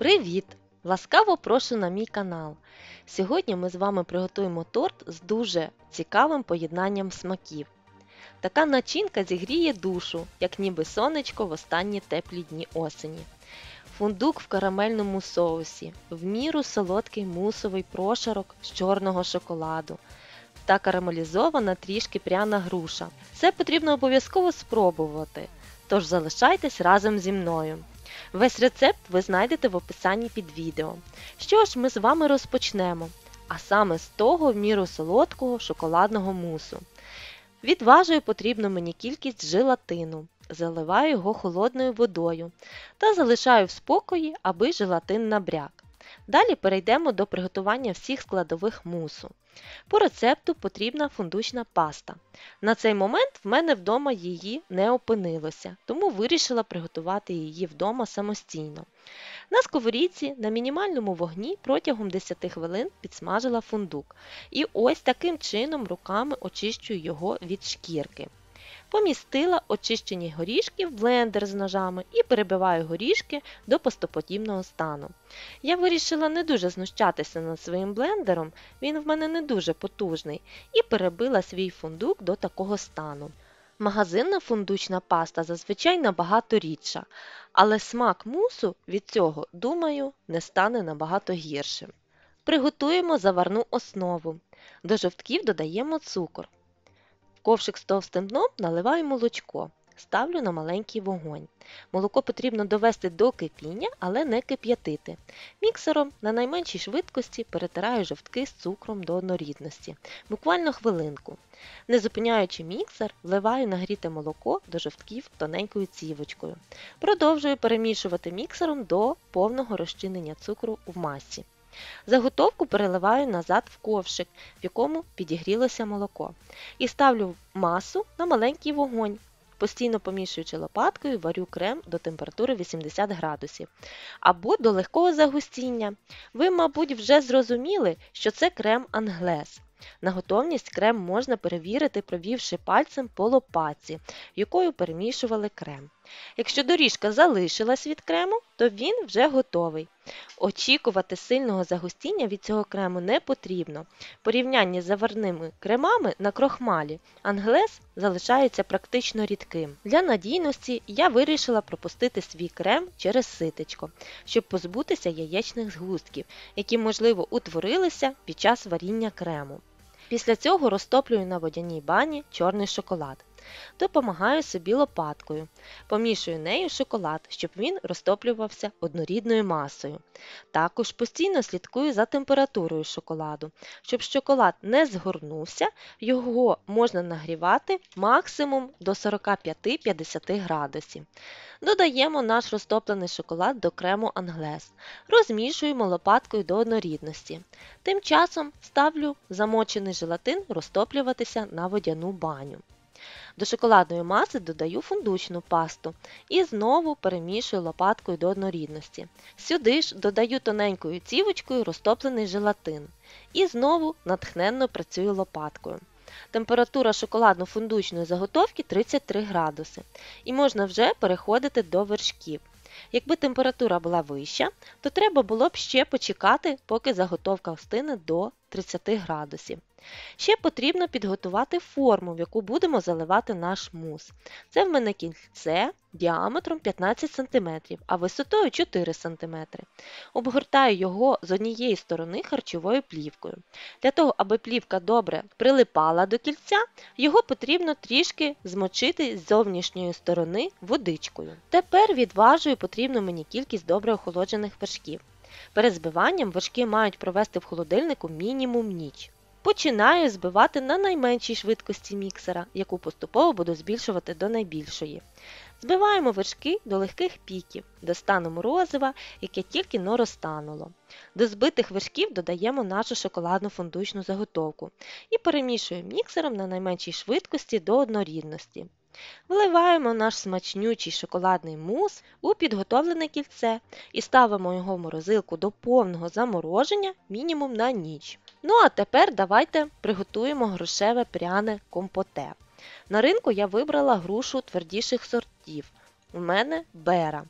Привіт! Ласкаво прошу на мій канал. Сьогодні ми з вами приготуємо торт з дуже цікавим поєднанням смаків. Така начинка зігріє душу, як ніби сонечко в останні теплі дні осені. Фундук в карамельному соусі, в міру солодкий мусовий прошарок з чорного шоколаду та карамелізована трішки пряна груша. Це потрібно обов'язково спробувати, тож залишайтесь разом зі мною. Весь рецепт ви знайдете в описанні під відео. Що ж, ми з вами розпочнемо, а саме з того в міру солодкого шоколадного мусу. Відважую потрібну мені кількість желатину, заливаю його холодною водою та залишаю в спокої, аби желатин набряк. Далі перейдемо до приготування всіх складових мусу. По рецепту потрібна фундучна паста. На цей момент в мене вдома її не опинилося, тому вирішила приготувати її вдома самостійно. На сковорідці на мінімальному вогні протягом 10 хвилин підсмажила фундук. І ось таким чином руками очищую його від шкірки. Помістила очищені горішки в блендер з ножами і перебиваю горішки до пастоподібного стану. Я вирішила не дуже знущатися над своїм блендером, він в мене не дуже потужний, і перебила свій фундук до такого стану. Магазинна фундучна паста зазвичай набагато рідша, але смак мусу від цього, думаю, не стане набагато гіршим. Приготуємо заварну основу. До жовтків додаємо цукор. В ковшик з товстим дном наливаю молочко. Ставлю на маленький вогонь. Молоко потрібно довести до кипіння, але не кип'ятити. Міксером на найменшій швидкості перетираю жовтки з цукром до однорідності. Буквально хвилинку. Не зупиняючи міксер, вливаю нагріте молоко до жовтків тоненькою цівочкою. Продовжую перемішувати міксером до повного розчинення цукру в масі. Заготовку переливаю назад в ковшик, в якому підігрілося молоко. І ставлю масу на маленький вогонь. Постійно помішуючи лопаткою, варю крем до температури 80 градусів або до легкого загустіння. Ви, мабуть, вже зрозуміли, що це крем англез. На готовність крем можна перевірити, провівши пальцем по лопатці, якою перемішували крем. Якщо доріжка залишилась від крему, то він вже готовий. Очікувати сильного загустіння від цього крему не потрібно. В порівнянні з заварними кремами на крохмалі англез залишається практично рідким. Для надійності я вирішила пропустити свій крем через ситечко, щоб позбутися яєчних згустків, які, можливо, утворилися під час варіння крему. Після цього розтоплюю на водяній бані чорний шоколад. Допомагаю собі лопаткою. Помішую нею шоколад, щоб він розтоплювався однорідною масою. Також постійно слідкую за температурою шоколаду. Щоб шоколад не згорнувся, його можна нагрівати максимум до 45-50 градусів. Додаємо наш розтоплений шоколад до крему англез. Розмішуємо лопаткою до однорідності. Тим часом ставлю замочений желатин розтоплюватися на водяну баню. До шоколадної маси додаю фундучну пасту і знову перемішую лопаткою до однорідності. Сюди ж додаю тоненькою цівочкою розтоплений желатин. І знову натхненно працюю лопаткою. Температура шоколадно-фундучної заготовки 33 градуси. І можна вже переходити до вершків. Якби температура була вища, то треба було б ще почекати, поки заготовка встине до 30 градусів. Ще потрібно підготувати форму, в яку будемо заливати наш мус. Це в мене кільце діаметром 15 см, а висотою 4 см. Обгортаю його з однієї сторони харчовою плівкою. Для того, аби плівка добре прилипала до кільця, його потрібно трішки змочити з зовнішньої сторони водичкою. Тепер відважую потрібну мені кількість добре охолоджених вершків. Перед збиванням вершки мають провести в холодильнику мінімум ніч. Починаю збивати на найменшій швидкості міксера, яку поступово буду збільшувати до найбільшої. Збиваємо вершки до легких піків, до стану морозива, яке тільки-но розтануло. До збитих вершків додаємо нашу шоколадну фундучну заготовку і перемішуємо міксером на найменшій швидкості до однорідності. Вливаємо наш смачнючий шоколадний мус у підготовлене кільце і ставимо його в морозилку до повного замороження мінімум на ніч. Ну а тепер давайте приготуємо грушеве пряне компоте. На ринку я вибрала грушу твердіших сортів в мене бера.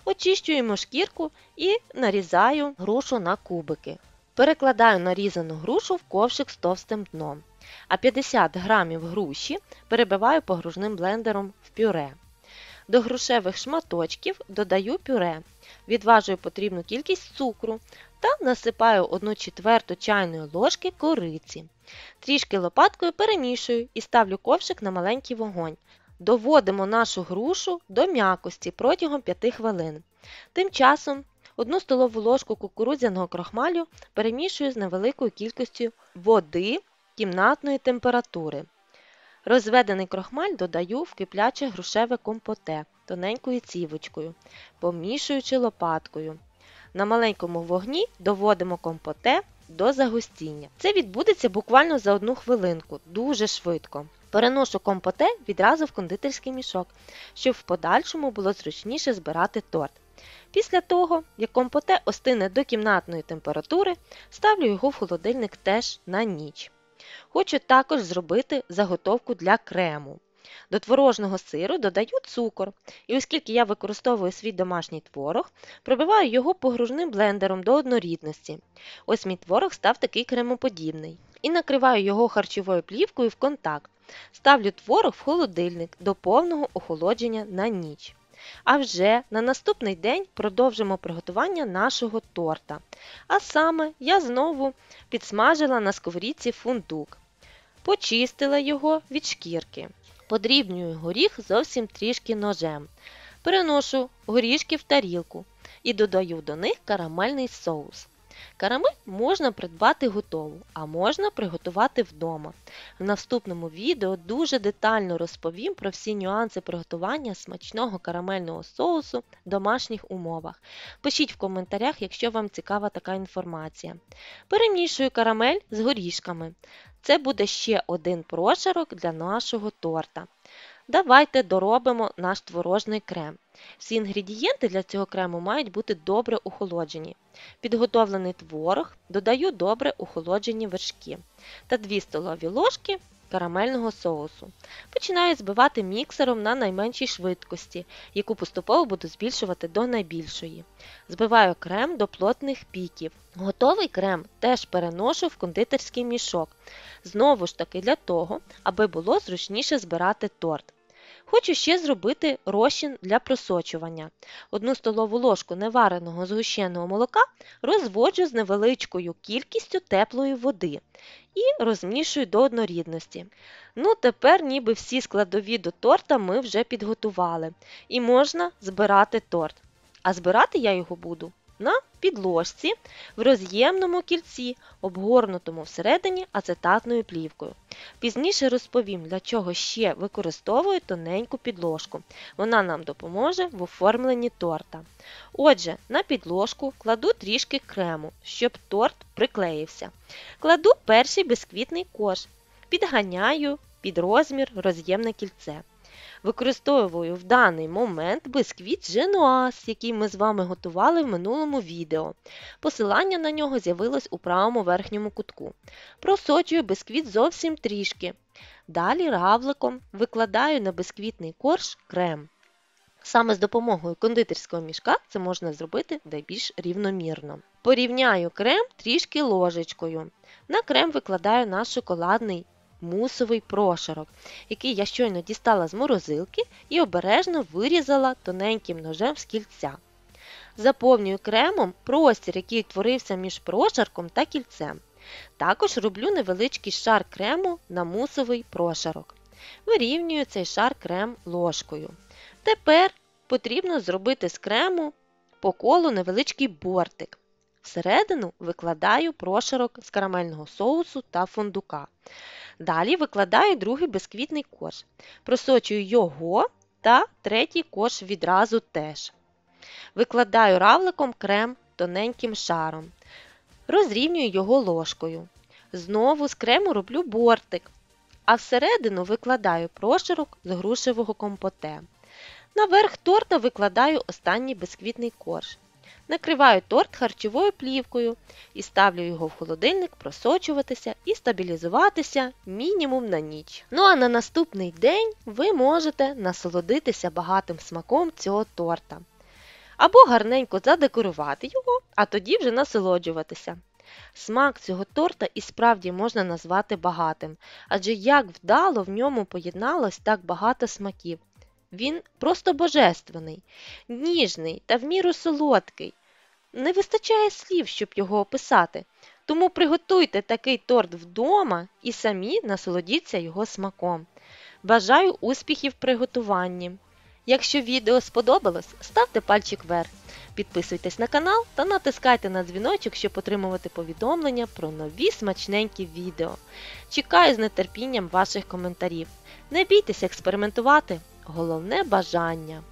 Очищуємо шкірку і нарізаю грушу на кубики. Перекладаю нарізану грушу в ковшик з товстим дном, а 50 грамів груші перебиваю погружним блендером в пюре. До грушевих шматочків додаю пюре, відважую потрібну кількість цукру та насипаю 1/4 чайної ложки кориці. Трішки лопаткою перемішую і ставлю ковшик на маленький вогонь. Доводимо нашу грушу до м'якості протягом 5 хвилин. Тим часом 1 столову ложку кукурудзяного крохмалю перемішую з невеликою кількістю води кімнатної температури. Розведений крохмаль додаю в кипляче грушеве компоте тоненькою цівочкою, помішуючи лопаткою. На маленькому вогні доводимо компоте до загустіння. Це відбудеться буквально за 1 хвилинку, дуже швидко. Переношу компоте відразу в кондитерський мішок, щоб в подальшому було зручніше збирати торт. Після того, як компоте остине до кімнатної температури, ставлю його в холодильник теж на ніч. Хочу також зробити заготовку для крему. До творожного сиру додаю цукор, і оскільки я використовую свій домашній творог, пробиваю його погружним блендером до однорідності. Ось мій творог став такий кремоподібний. І накриваю його харчовою плівкою в контакт. Ставлю творог в холодильник до повного охолодження на ніч. А вже на наступний день продовжимо приготування нашого торта. А саме я знову підсмажила на сковорідці фундук. Почистила його від шкірки. Подрібнюю горіх зовсім трішки ножем. Переношу горішки в тарілку і додаю до них карамельний соус. Карамель можна придбати готову, а можна приготувати вдома. В наступному відео дуже детально розповім про всі нюанси приготування смачного карамельного соусу в домашніх умовах. Пишіть в коментарях, якщо вам цікава така інформація. Перемішую карамель з горішками. Це буде ще один прошарок для нашого торта. Давайте доробимо наш творожний крем. Всі інгредієнти для цього крему мають бути добре охолоджені. Підготовлений творог додаю добре охолоджені вершки та 2 столові ложки карамельного соусу. Починаю збивати міксером на найменшій швидкості, яку поступово буду збільшувати до найбільшої. Збиваю крем до плотних піків. Готовий крем теж переношу в кондитерський мішок. Знову ж таки для того, аби було зручніше збирати торт. Хочу ще зробити розчин для просочування. 1 столову ложку невареного згущеного молока розводжу з невеличкою кількістю теплої води і розмішую до однорідності. Ну, тепер ніби всі складові до торта ми вже підготували і можна збирати торт. А збирати я його буду на підложці в роз'ємному кільці, обгорнутому всередині ацетатною плівкою. Пізніше розповім, для чого ще використовую тоненьку підложку. Вона нам допоможе в оформленні торта. Отже, на підложку кладу трішки крему, щоб торт приклеївся. Кладу перший бисквітний корж, підганяю під розмір роз'ємне кільце. Використовую в даний момент бисквіт Женуаз, який ми з вами готували в минулому відео. Посилання на нього з'явилось у правому верхньому кутку. Просочую бисквіт зовсім трішки. Далі равликом викладаю на бисквітний корж крем. Саме з допомогою кондитерського мішка це можна зробити найбільш рівномірно. Порівняю крем трішки ложечкою. На крем викладаю наш шоколадний мусовий прошарок, який я щойно дістала з морозилки і обережно вирізала тоненьким ножем з кільця. Заповнюю кремом простір, який творився між прошарком та кільцем. Також роблю невеличкий шар крему на мусовий прошарок. Вирівнюю цей шар крем ложкою. Тепер потрібно зробити з крему по колу невеличкий бортик. Всередину викладаю прошарок з карамельного соусу та фундука. Далі викладаю другий бисквітний корж. Просочую його та третій корж відразу теж. Викладаю равликом крем тоненьким шаром. Розрівнюю його ложкою. Знову з крему роблю бортик, а всередину викладаю прошарок з грушевого компоте. Наверх торта викладаю останній бисквітний корж. Накриваю торт харчовою плівкою і ставлю його в холодильник просочуватися і стабілізуватися мінімум на ніч. Ну а на наступний день ви можете насолодитися багатим смаком цього торта. Або гарненько задекорувати його, а тоді вже насолоджуватися. Смак цього торта і справді можна назвати багатим, адже як вдало в ньому поєдналось так багато смаків. Він просто божественний, ніжний та в міру солодкий. Не вистачає слів, щоб його описати, тому приготуйте такий торт вдома і самі насолодіться його смаком. Бажаю успіхів в приготуванні! Якщо відео сподобалось, ставте пальчик вверх, підписуйтесь на канал та натискайте на дзвіночок, щоб отримувати повідомлення про нові смачненькі відео. Чекаю з нетерпінням ваших коментарів. Не бійтеся експериментувати, головне бажання!